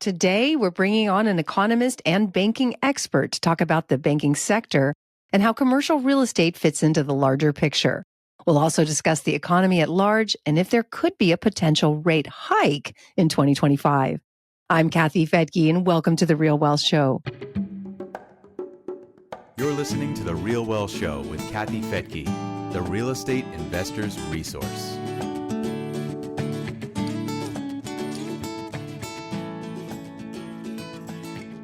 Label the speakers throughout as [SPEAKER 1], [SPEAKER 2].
[SPEAKER 1] Today, we're bringing on an economist and banking expert to talk about the banking sector and how commercial real estate fits into the larger picture. We'll also discuss the economy at large and if there could be a potential rate hike in 2025. I'm Kathy Fedke, and welcome to the Real Wealth Show.
[SPEAKER 2] You're listening to The Real Wealth Show with Kathy Fedke, the real estate investor's resource.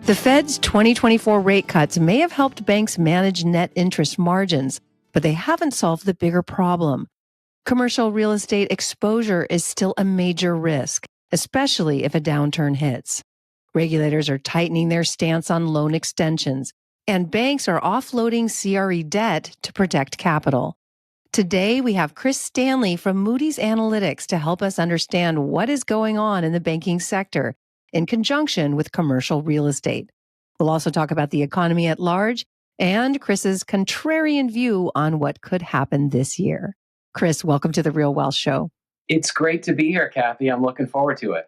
[SPEAKER 1] The Fed's 2024 rate cuts may have helped banks manage net interest margins, but they haven't solved the bigger problem. Commercial real estate exposure is still a major risk, especially if a downturn hits. Regulators are tightening their stance on loan extensions, and banks are offloading CRE debt to protect capital. Today, we have Chris Stanley from Moody's Analytics to help us understand what is going on in the banking sector in conjunction with commercial real estate. We'll also talk about the economy at large and Chris's contrarian view on what could happen this year. Chris, welcome to the Real Wealth Show.
[SPEAKER 3] It's great to be here, Kathy. I'm looking forward to it.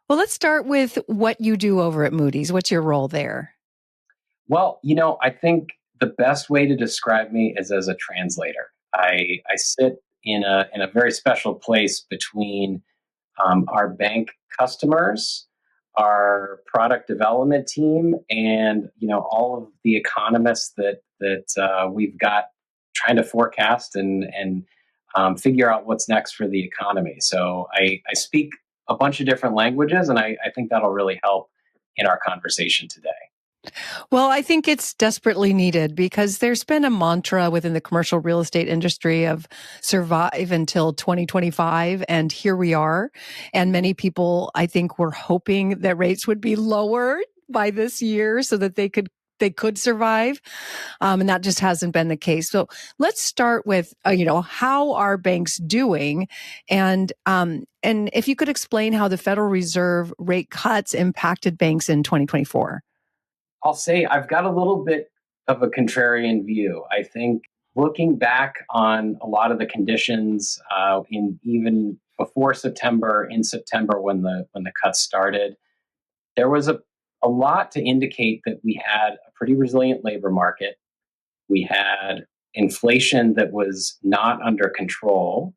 [SPEAKER 1] Well, let's start with what you do over at Moody's. What's your role there?
[SPEAKER 3] Well, I think the best way to describe me is as a translator. I sit in a very special place between our bank customers, our product development team, and all of the economists that we've got trying to forecast and figure out what's next for the economy. So I speak a bunch of different languages, and I think that'll really help in our conversation today.
[SPEAKER 1] Well, I think it's desperately needed because there's been a mantra within the commercial real estate industry of survive until 2025. And here we are. And many people, I think, were hoping that rates would be lower by this year so that they could survive. And that just hasn't been the case. So let's start with, how are banks doing? And if you could explain how the Federal Reserve rate cuts impacted banks in 2024.
[SPEAKER 3] I'll say I've got a little bit of a contrarian view. I think looking back on a lot of the conditions in even before September, in September when the cuts started, there was a lot to indicate that we had a pretty resilient labor market. We had inflation that was not under control.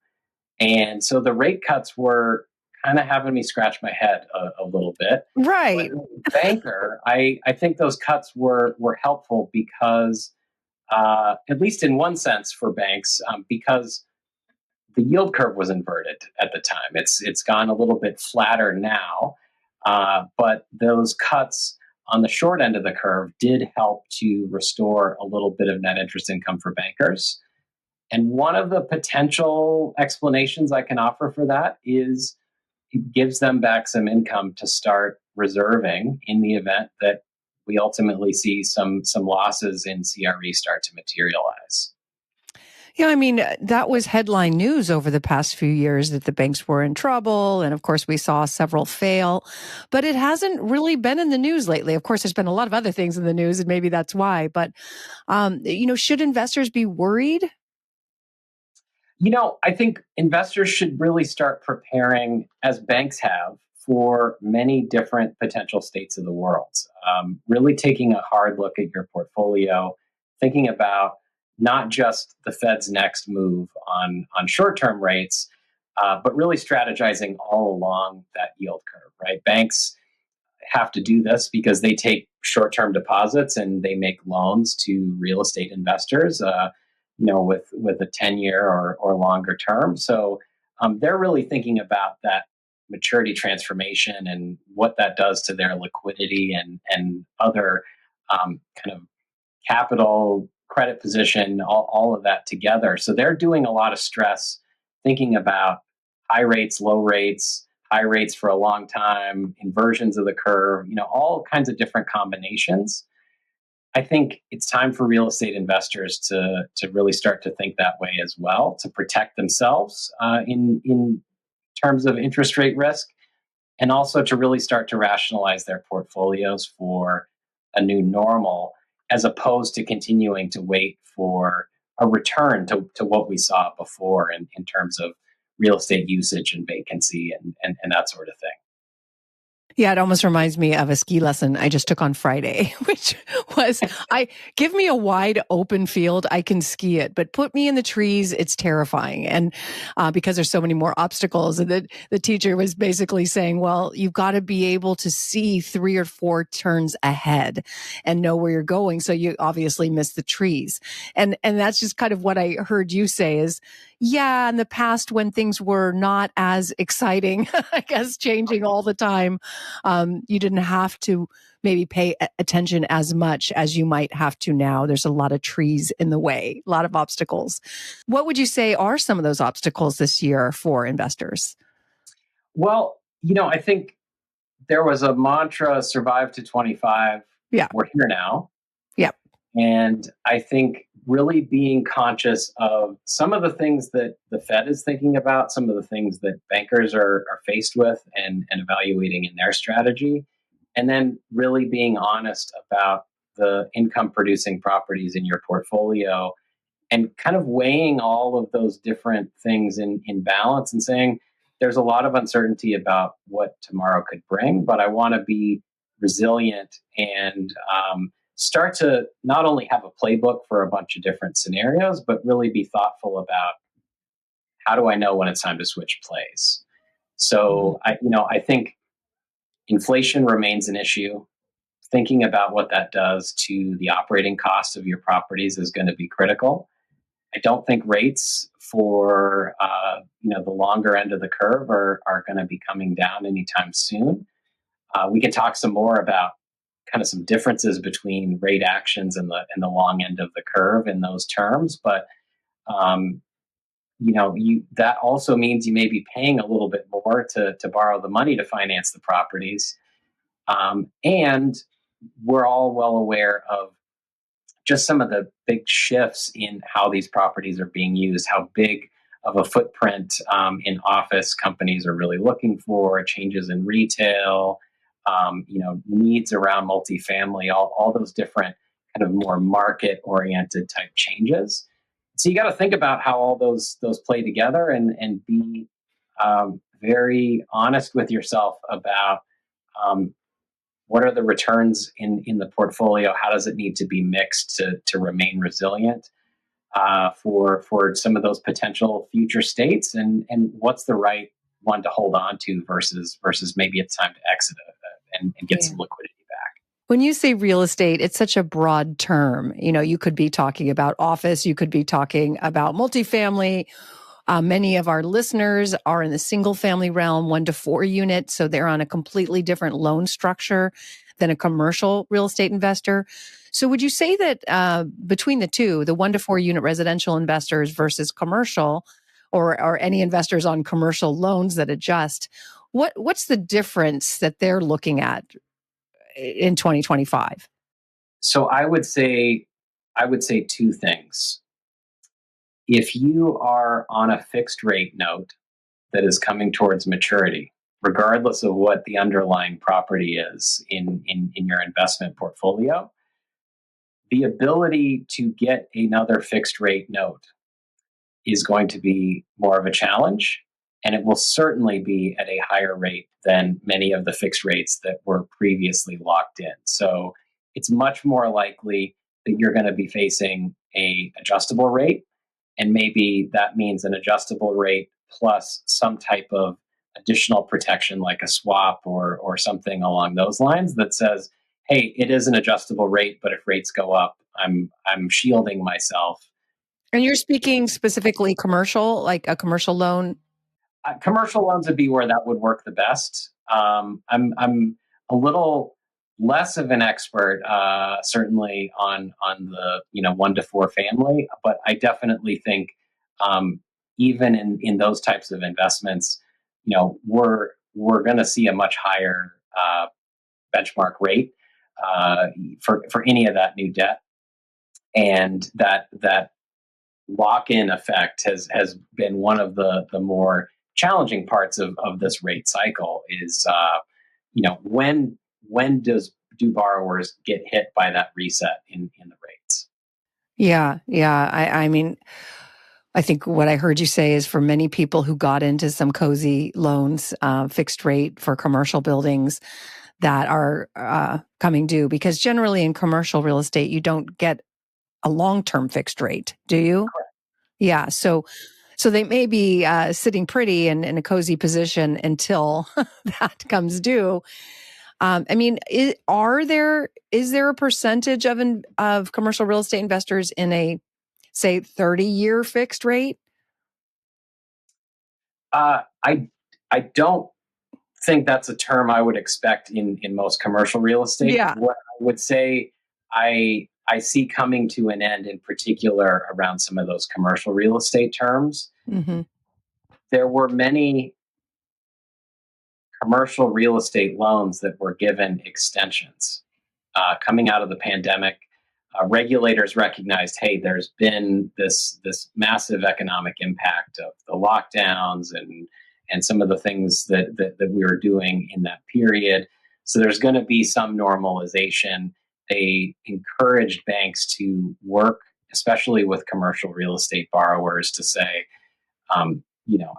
[SPEAKER 3] And so the rate cuts were kind of having me scratch my head a little bit.
[SPEAKER 1] Right.
[SPEAKER 3] But as a banker, I think those cuts were helpful because, at least in one sense for banks, because the yield curve was inverted at the time. It's gone a little bit flatter now, but those cuts on the short end of the curve did help to restore a little bit of net interest income for bankers. And one of the potential explanations I can offer for that is it gives them back some income to start reserving in the event that we ultimately see some losses in CRE start to materialize.
[SPEAKER 1] Yeah, I mean, that was headline news over the past few years that the banks were in trouble. And of course, we saw several fail, but it hasn't really been in the news lately. Of course, there's been a lot of other things in the news, and maybe that's why. But, should investors be worried?
[SPEAKER 3] I think investors should really start preparing, as banks have, for many different potential states of the world. Really taking a hard look at your portfolio, thinking about not just the Fed's next move on short-term rates, but really strategizing all along that yield curve, right? Banks have to do this because they take short-term deposits and they make loans to real estate investors. With a 10-year or longer term. So they're really thinking about that maturity transformation and what that does to their liquidity and other kind of capital, credit position, all of that together. So they're doing a lot of stress thinking about high rates, low rates, high rates for a long time, inversions of the curve, all kinds of different combinations. I think it's time for real estate investors to really start to think that way as well, to protect themselves in terms of interest rate risk, and also to really start to rationalize their portfolios for a new normal, as opposed to continuing to wait for a return to what we saw before in terms of real estate usage and vacancy and that sort of thing.
[SPEAKER 1] Yeah, it almost reminds me of a ski lesson I just took on Friday, which was give me a wide open field, I can ski it, but put me in the trees, it's terrifying. And because there's so many more obstacles, and the teacher was basically saying, well, you've got to be able to see 3 or 4 turns ahead and know where you're going. So you obviously miss the trees. And that's just kind of what I heard you say is, yeah, in the past when things were not as exciting, I guess changing all the time, you didn't have to maybe pay attention as much as you might have to now. There's a lot of trees in the way, a lot of obstacles. What would you say are some of those obstacles this year for investors?
[SPEAKER 3] Well, I think there was a mantra, survive to 25.
[SPEAKER 1] Yeah.
[SPEAKER 3] We're here now.
[SPEAKER 1] Yep.
[SPEAKER 3] And I think really being conscious of some of the things that the Fed is thinking about, some of the things that bankers are faced with and evaluating in their strategy, and then really being honest about the income producing properties in your portfolio and kind of weighing all of those different things in balance and saying, there's a lot of uncertainty about what tomorrow could bring, but I want to be resilient and start to not only have a playbook for a bunch of different scenarios, but really be thoughtful about how do I know when it's time to switch plays. So I think inflation remains an issue. Thinking about what that does to the operating cost of your properties is going to be critical. I don't think rates for the longer end of the curve are going to be coming down anytime soon. We can talk some more about kind of some differences between rate actions and the long end of the curve in those terms, but that also means you may be paying a little bit more to borrow the money to finance the properties, and we're all well aware of just some of the big shifts in how these properties are being used, how big of a footprint in office companies are really looking for, changes in retail, needs around multifamily, all those different kind of more market-oriented type changes. So you got to think about how all those play together and be very honest with yourself about what are the returns in the portfolio? How does it need to be mixed to remain resilient for some of those potential future states? And what's the right one to hold on to versus maybe it's time to exit and get some liquidity back?
[SPEAKER 1] When you say real estate, it's such a broad term. You could be talking about office, you could be talking about multifamily. Many of our listeners are in the single family realm, 1 to 4 units. So they're on a completely different loan structure than a commercial real estate investor. So would you say that between the two, the 1 to 4 unit residential investors versus commercial or any investors on commercial loans that adjust, what's the difference that they're looking at in 2025?
[SPEAKER 3] So I would say 2 things. If you are on a fixed rate note that is coming towards maturity, regardless of what the underlying property is in your investment portfolio, the ability to get another fixed rate note is going to be more of a challenge. And it will certainly be at a higher rate than many of the fixed rates that were previously locked in. So it's much more likely that you're going to be facing a adjustable rate. And maybe that means an adjustable rate plus some type of additional protection like a swap or something along those lines that says, hey, it is an adjustable rate, but if rates go up, I'm shielding myself.
[SPEAKER 1] And you're speaking specifically commercial, like a commercial loan?
[SPEAKER 3] Commercial loans would be where that would work the best. I'm a little less of an expert, certainly on the 1 to 4 family, but I definitely think even in those types of investments, we're going to see a much higher benchmark rate for any of that new debt, and that lock-in effect has been one of the more challenging parts of this rate cycle is when do borrowers get hit by that reset in the rates?
[SPEAKER 1] Yeah. I mean, I think what I heard you say is for many people who got into some cozy loans, fixed rate for commercial buildings that are coming due, because generally in commercial real estate, you don't get a long-term fixed rate, do you? Yeah. So they may be sitting pretty in a cozy position until that comes due. I mean, is there a percentage of commercial real estate investors in a, say, 30-year fixed rate?
[SPEAKER 3] I don't think that's a term I would expect in most commercial real estate.
[SPEAKER 1] Yeah.
[SPEAKER 3] What I would say I see coming to an end in particular around some of those commercial real estate terms.
[SPEAKER 1] Hmm.
[SPEAKER 3] There were many commercial real estate loans that were given extensions coming out of the pandemic. Regulators recognized, hey, there's been this massive economic impact of the lockdowns and some of the things that we were doing in that period. So there's going to be some normalization. They encouraged banks to work, especially with commercial real estate borrowers, to say,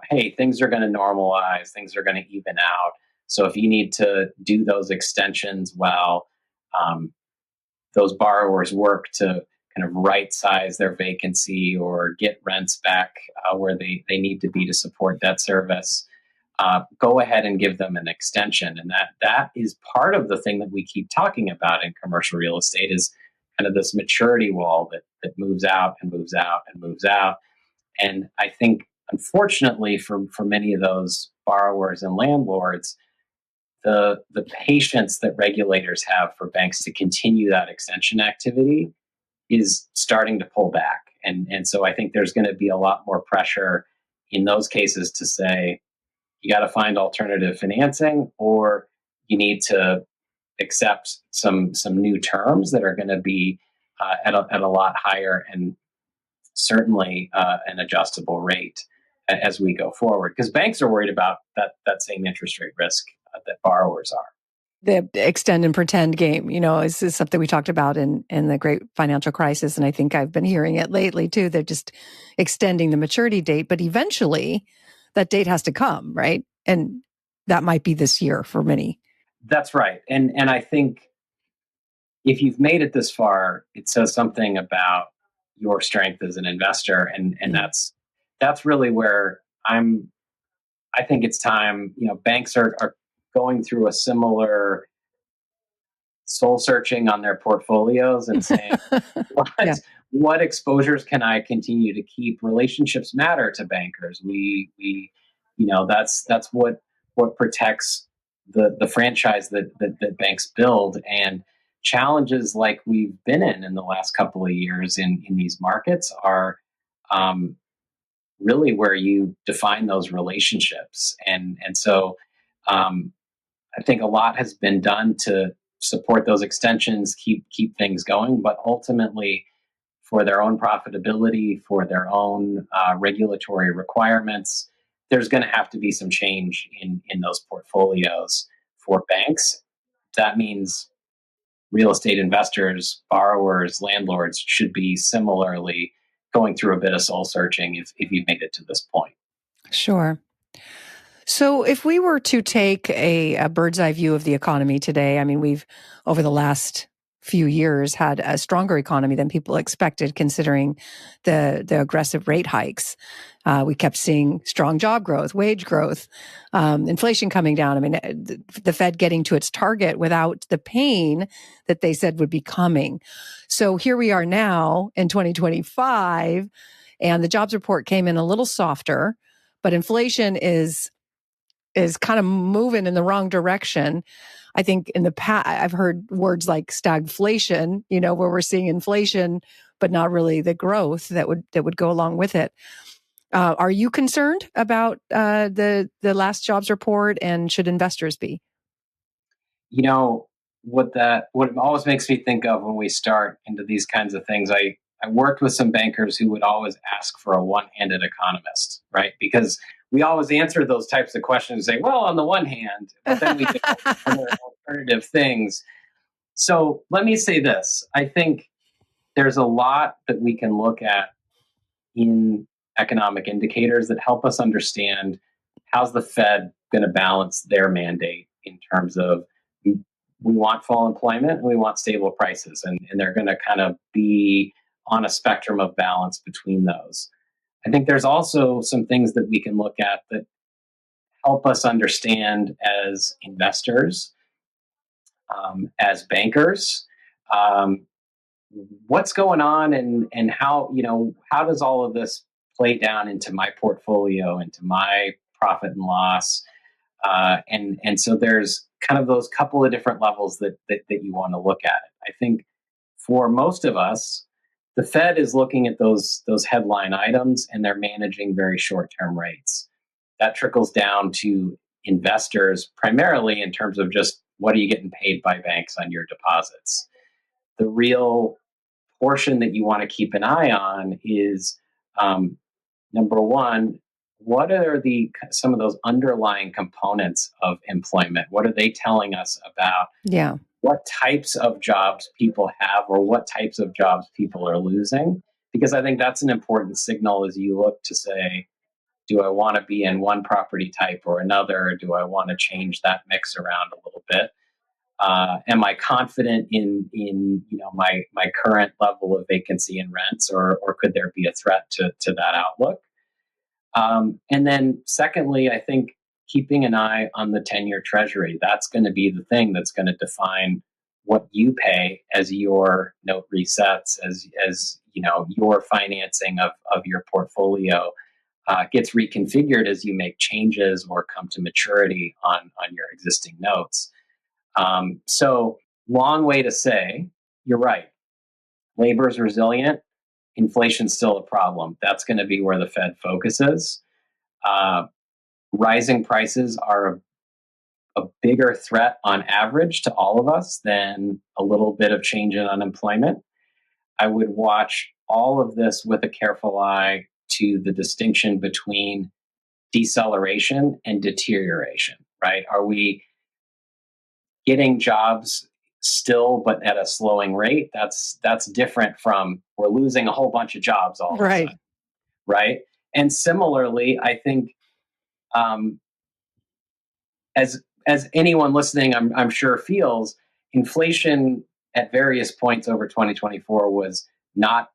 [SPEAKER 3] hey, things are going to normalize, things are going to even out. So if you need to do those extensions, well, um, those borrowers work to kind of right size their vacancy or get rents back where they need to be to support debt service. Go ahead and give them an extension, and that is part of the thing that we keep talking about in commercial real estate is kind of this maturity wall that moves out and moves out and moves out. And I think, unfortunately, for many of those borrowers and landlords, the patience that regulators have for banks to continue that extension activity is starting to pull back. And so I think there's going to be a lot more pressure in those cases to say, you got to find alternative financing, or you need to accept some new terms that are going to be at a lot higher and certainly an adjustable rate as we go forward, because banks are worried about that same interest rate risk that borrowers are.
[SPEAKER 1] The extend and pretend game, is something we talked about in the great financial crisis. And I think I've been hearing it lately too. They're just extending the maturity date, but eventually that date has to come, right? And that might be this year for many.
[SPEAKER 3] That's right. And I think if you've made it this far, it says something about your strength as an investor. And that's really where I think it's time, banks are going through a similar soul searching on their portfolios and saying, what,
[SPEAKER 1] Yeah.
[SPEAKER 3] what exposures can I continue to keep? Relationships matter to bankers. That's what protects the franchise that banks build. And challenges like we've been in the last couple of years in these markets are um, really where you define those relationships. And so um, I think a lot has been done to support those extensions, keep things going, but ultimately, for their own profitability, for their own regulatory requirements, there's going to have to be some change in those portfolios for banks. That means real estate investors, borrowers, landlords should be similarly going through a bit of soul searching if you've made it to this point.
[SPEAKER 1] Sure. So if we were to take a bird's eye view of the economy today, I mean, we've over the last few years had a stronger economy than people expected, considering the aggressive rate hikes. We kept seeing strong job growth, wage growth, inflation coming down. I mean, the Fed getting to its target without the pain that they said would be coming. So here we are now in 2025, and the jobs report came in a little softer, but inflation is kind of moving in the wrong direction. I think in the past, I've heard words like stagflation, where we're seeing inflation, but not really the growth that would go along with it. Are you concerned about the last jobs report, and should investors be?
[SPEAKER 3] What it always makes me think of when we start into these kinds of things. I worked with some bankers who would always ask for a one-handed economist, right? Because we always answer those types of questions and say, well, on the one hand, but then we think other alternative things. So let me say this. I think there's a lot that we can look at in economic indicators that help us understand how's the Fed going to balance their mandate in terms of we want full employment and we want stable prices. And they're going to kind of be on a spectrum of balance between those. I think there's also some things that we can look at that help us understand as investors, as bankers, um, what's going on and how, how does all of this play down into my portfolio, into my profit and loss. And so there's kind of those couple of different levels that you want to look at it. I think for most of us, the Fed is looking at those headline items and they're managing very short-term rates. That trickles down to investors primarily in terms of just what are you getting paid by banks on your deposits. The real portion that you want to keep an eye on is number one, what are some of those underlying components of employment? What are they telling us about what types of jobs people have or what types of jobs people are losing? Because I think that's an important signal as you look to say, do I want to be in one property type or another? Do I want to change that mix around a little bit? Am I confident in my current level of vacancy and rents, or could there be a threat to that outlook? And then secondly, I think keeping an eye on the 10-year treasury, that's going to be the thing that's going to define what you pay as your note resets, as your financing of your portfolio gets reconfigured as you make changes or come to maturity on your existing notes. So long way to say, you're right. Labor is resilient. Inflation's still a problem. That's going to be where the Fed focuses. Rising prices are a bigger threat on average to all of us than a little bit of change in unemployment. I would watch all of this with a careful eye to the distinction between deceleration and deterioration, right? Are we getting jobs still, but at a slowing rate? That's different from we're losing a whole bunch of jobs all of a sudden, right? And similarly, I think as anyone listening, I'm sure feels, inflation at various points over 2024 was not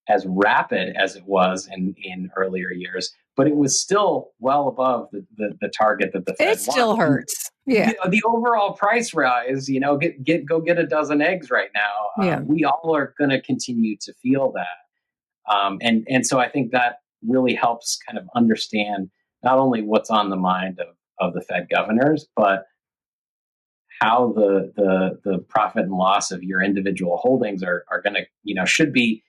[SPEAKER 3] as rapid as it was in earlier years, but it was still well above the target that the Fed
[SPEAKER 1] It still
[SPEAKER 3] wants.
[SPEAKER 1] hurts. Yeah.
[SPEAKER 3] The overall price rise, go get a dozen eggs right now. We all are going to continue to feel that. And so I think that really helps kind of understand not only what's on the mind of the Fed governors, but how the profit and loss of your individual holdings are going to, should be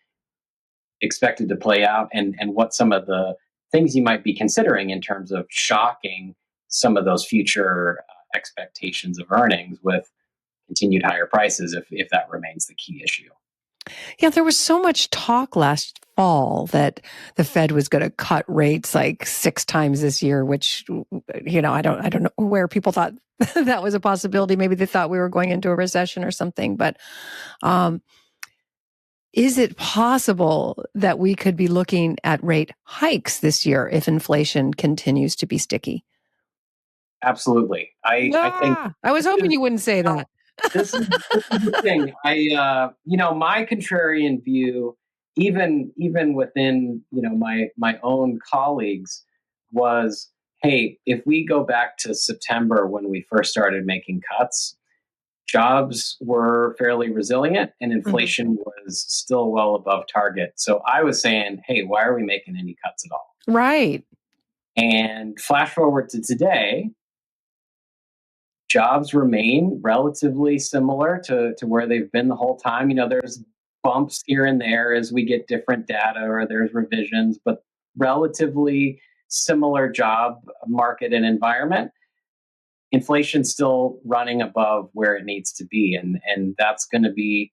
[SPEAKER 3] expected to play out, and what some of the things you might be considering in terms of shocking some of those future expectations of earnings with continued higher prices if that remains the key issue.
[SPEAKER 1] Yeah, there was so much talk last fall that the Fed was going to cut rates like 6 times this year, which, I don't know where people thought that was a possibility. Maybe they thought we were going into a recession or something. But is it possible that we could be looking at rate hikes this year if inflation continues to be sticky?
[SPEAKER 3] Absolutely. I think
[SPEAKER 1] I was hoping you wouldn't say that.
[SPEAKER 3] This is the thing. My contrarian view, even within my own colleagues, was, hey, if we go back to September when we first started making cuts, jobs were fairly resilient and inflation was still well above target. So I was saying, hey, why are we making any cuts at all?
[SPEAKER 1] Right.
[SPEAKER 3] And flash forward to today, jobs remain relatively similar to where they've been the whole time. There's bumps here and there as we get different data or there's revisions, but relatively similar job market and environment. Inflation's still running above where it needs to be. And that's going to be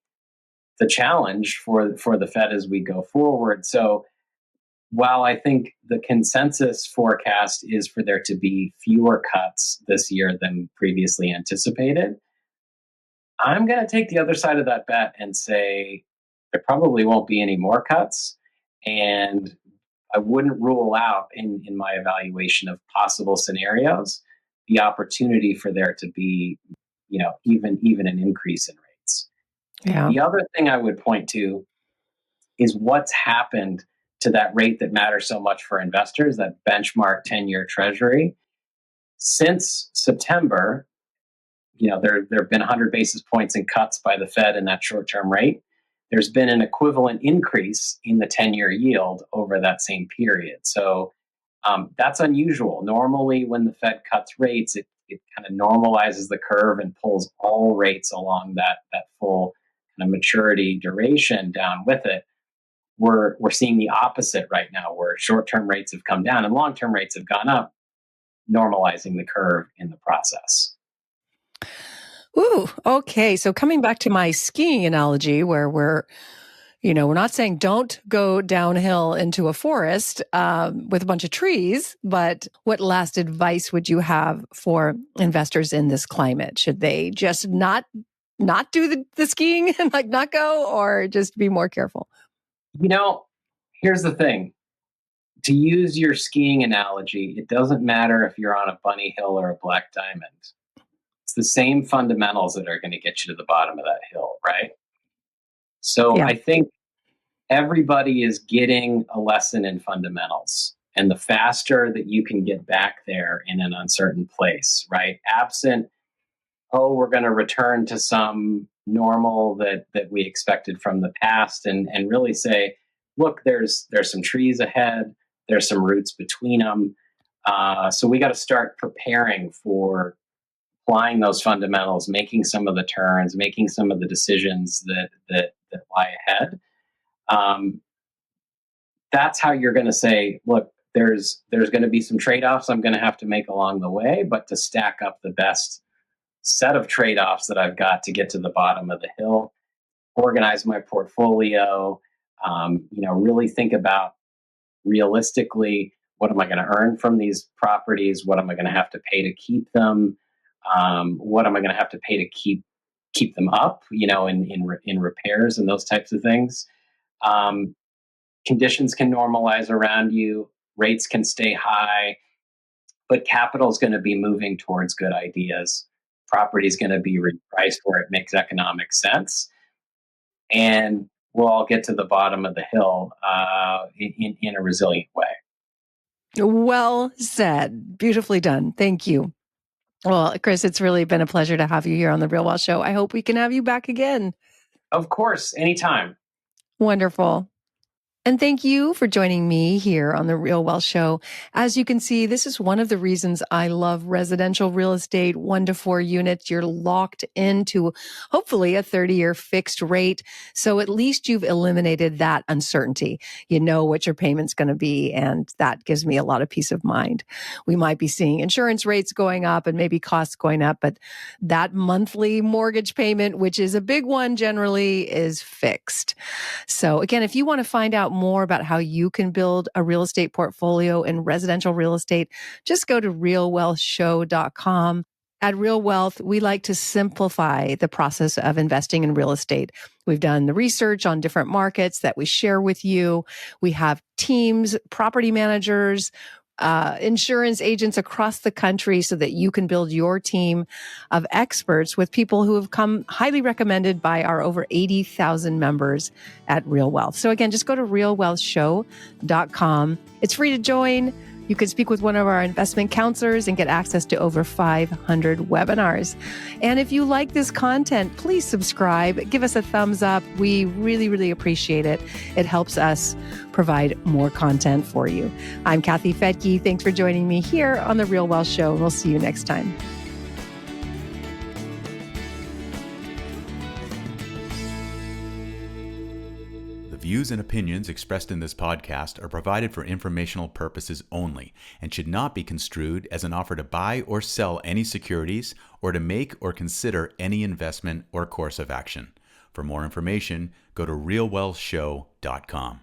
[SPEAKER 3] the challenge for the Fed as we go forward. So while I think the consensus forecast is for there to be fewer cuts this year than previously anticipated, I'm going to take the other side of that bet and say there probably won't be any more cuts. And I wouldn't rule out in my evaluation of possible scenarios the opportunity for there to be, even an increase in rates.
[SPEAKER 1] Yeah.
[SPEAKER 3] The other thing I would point to is what's happened to that rate that matters so much for investors, that benchmark 10-year treasury. Since September, there have been 100 basis points in cuts by the Fed in that short-term rate. There's been an equivalent increase in the 10-year yield over that same period. So that's unusual. Normally, when the Fed cuts rates, it kind of normalizes the curve and pulls all rates along that full kind of maturity duration down with it. We're seeing the opposite right now, where short-term rates have come down and long-term rates have gone up, normalizing the curve in the process.
[SPEAKER 1] Ooh, okay. So coming back to my skiing analogy, where we're not saying don't go downhill into a forest with a bunch of trees, but what last advice would you have for investors in this climate? Should they just not do the skiing and not go, or just be more careful?
[SPEAKER 3] Here's the thing. To use your skiing analogy, it doesn't matter if you're on a bunny hill or a black diamond. It's the same fundamentals that are going to get you to the bottom of that hill, right? So
[SPEAKER 1] Yeah.
[SPEAKER 3] I think everybody is getting a lesson in fundamentals. And the faster that you can get back there in an uncertain place, right? Absent, we're going to return to some normal that we expected from the past, and really say, look, there's some trees ahead, there's some roots between them. So we got to start preparing for applying those fundamentals, making some of the turns, making some of the decisions that lie ahead. That's how you're going to say, look, there's going to be some trade-offs I'm going to have to make along the way, but to stack up the best set of trade-offs that I've got to get to the bottom of the hill, organize my portfolio, really think about realistically, what am I going to earn from these properties? What am I going to have to pay to keep them? What am I going to have to pay to keep them up, in repairs and those types of things. Conditions can normalize around you, rates can stay high, but capital is going to be moving towards good ideas. Property is going to be repriced where it makes economic sense. And we'll all get to the bottom of the hill in a resilient way.
[SPEAKER 1] Well said. Beautifully done. Thank you. Well, Chris, it's really been a pleasure to have you here on the Real Wealth Show. I hope we can have you back again.
[SPEAKER 3] Of course, anytime.
[SPEAKER 1] Wonderful. And thank you for joining me here on the Real Wealth Show. As you can see, this is one of the reasons I love residential real estate, 1 to 4 units. You're locked into hopefully a 30-year fixed rate. So at least you've eliminated that uncertainty. You know what your payment's going to be, and that gives me a lot of peace of mind. We might be seeing insurance rates going up and maybe costs going up, but that monthly mortgage payment, which is a big one generally, is fixed. So again, if you want to find out more about how you can build a real estate portfolio in residential real estate, just go to realwealthshow.com. At Real Wealth, we like to simplify the process of investing in real estate. We've done the research on different markets that we share with you. We have teams, property managers, insurance agents across the country so that you can build your team of experts with people who have come highly recommended by our over 80,000 members at Real Wealth. So again, just go to realwealthshow.com. It's free to join. You can speak with one of our investment counselors and get access to over 500 webinars. And if you like this content, please subscribe. Give us a thumbs up. We really, really appreciate it. It helps us provide more content for you. I'm Kathy Fettke. Thanks for joining me here on The Real Wealth Show. We'll see you next time.
[SPEAKER 2] The views and opinions expressed in this podcast are provided for informational purposes only and should not be construed as an offer to buy or sell any securities or to make or consider any investment or course of action. For more information, go to realwealthshow.com.